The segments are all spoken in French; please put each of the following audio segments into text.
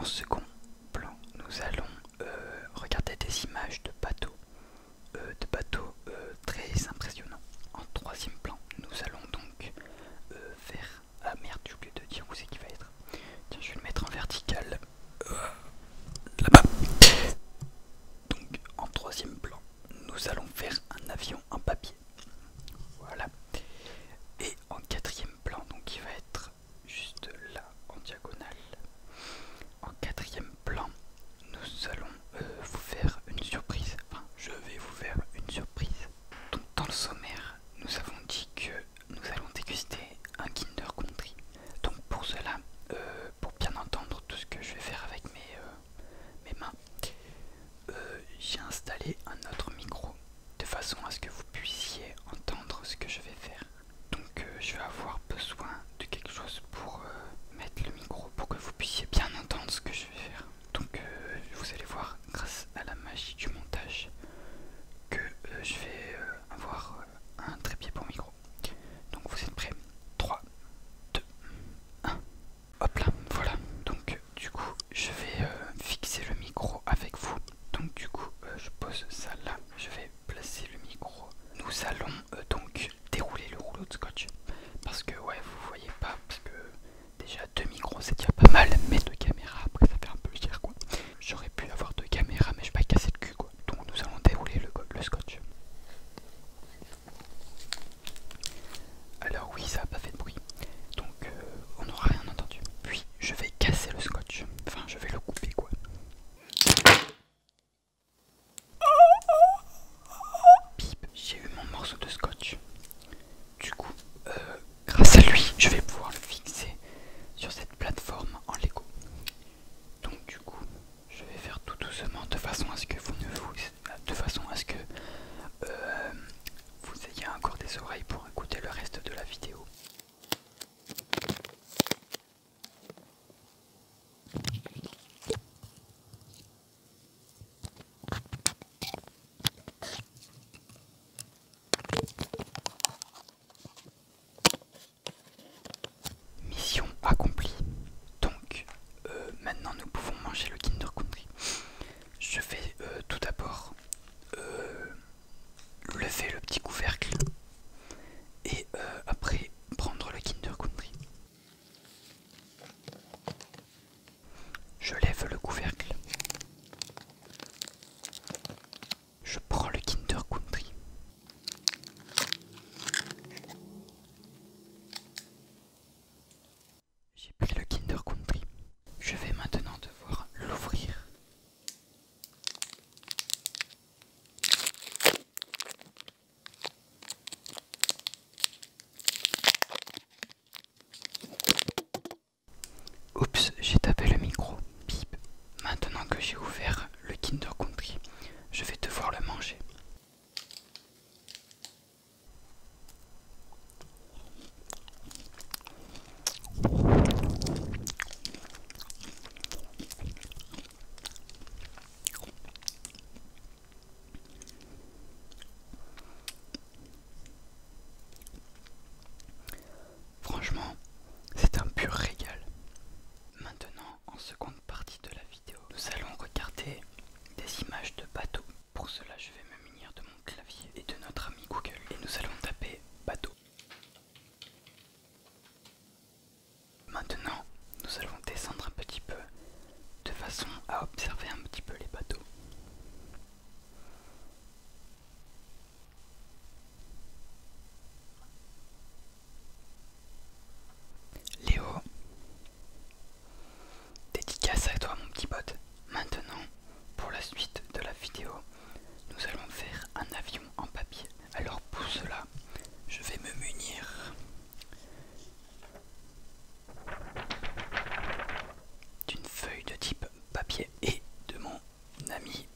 second plan, nous allons regarder des images de bateaux très impressionnants. En troisième plan, nous allons donc faire... Ah merde, j'ai oublié de dire où c'est qu'il va être. Tiens, je vais le mettre en vertical. Là-bas. Donc, en troisième plan, nous allons faire un avion en papier. Voilà. Et en quatrième plan, donc il va être juste là, en diagonale. En quatrième plan, nous allons vous faire une surprise. Enfin, je vais vous faire une surprise. Donc, dans le sommaire, nous avons dit que nous allons déguster un Kinder Country. Donc, pour cela, pour bien entendre tout ce que je vais faire avec mes mains, j'ai installé un autre micro de façon à ce que vous puissiez entendre ce que je vais faire. Donc je vais avoir besoin de quelque chose pour mettre le micro pour que vous puissiez bien entendre ce que je vais faire. Donc vous allez voir grâce à la magie du montage que je vais avoir un trépied pour micro. Donc vous êtes prêts? 3, 2, 1. Hop là, voilà. Donc du coup je vais fixer le micro avec vous. Donc du coup je pose ça là, je vais placer le micro. Nous allons donc dérouler le rouleau de scotch. Parce que ouais, vous voyez pas, parce que déjà 2 micros c'est déjà pas mal, mais 2 caméras après ça fait un peu cher quoi. J'aurais pu avoir 2 caméras mais je vais pas casser le cul quoi. Donc nous allons dérouler le scotch. Alors oui, ça a pas fait de bruit, donc on n'aura rien entendu. Puis je vais casser le scotch, enfin je vais le couper quoi. Bip, j'ai eu mon morceau de scotch. Du coup, grâce à lui, je vais pouvoir le fixer sur cette plateforme en Lego. Donc du coup, je vais faire tout doucement de façon à ce que vous ayez encore des oreilles pour écouter le reste de la vidéo. Mission accomplie. Donc maintenant nous pouvons manger le Kinder Country. Je vais tout d'abord lever le petit couvercle et après prendre le Kinder Country. Je lève le couvercle. Je prends le Kinder Country. J'ai pris le Kinder Country. Je vais maintenant devoir l'ouvrir. Oups, j'ai tapé le micro. Bip. Maintenant que j'ai ouvert le Kinder Country, je vais devoir le manger. Franchement, c'est un pur régal. Maintenant, en seconde partie de la vidéo, nous allons regarder des images de bateaux. Pour cela, je vais me munir de mon clavier et de notre ami Google. Et nous allons taper bateau. Maintenant, nous allons descendre un petit peu de façon à observer un petit peu les bateaux. Léo, dédicace à toi mon petit pote. Maintenant, pour la suite de la vidéo, nous allons faire un avion en papier. Alors pour cela, je vais me munir d'une feuille de type papier et de mon ami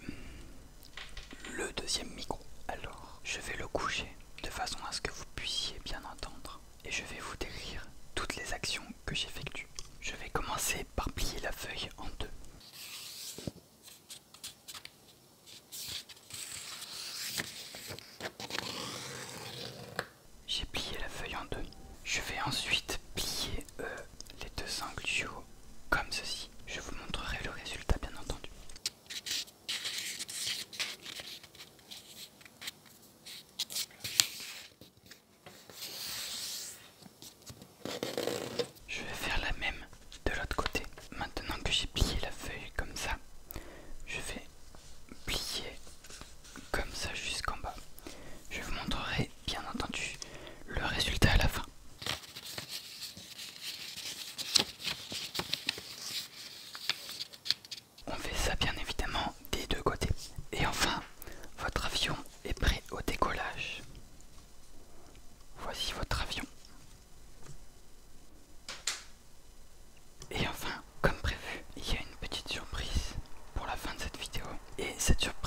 le deuxième micro. Alors, je vais le coucher de façon à ce que vous puissiez bien entendre et je vais vous décrire toutes les actions que j'effectue. Je vais commencer par plier la feuille en deux. 17 sur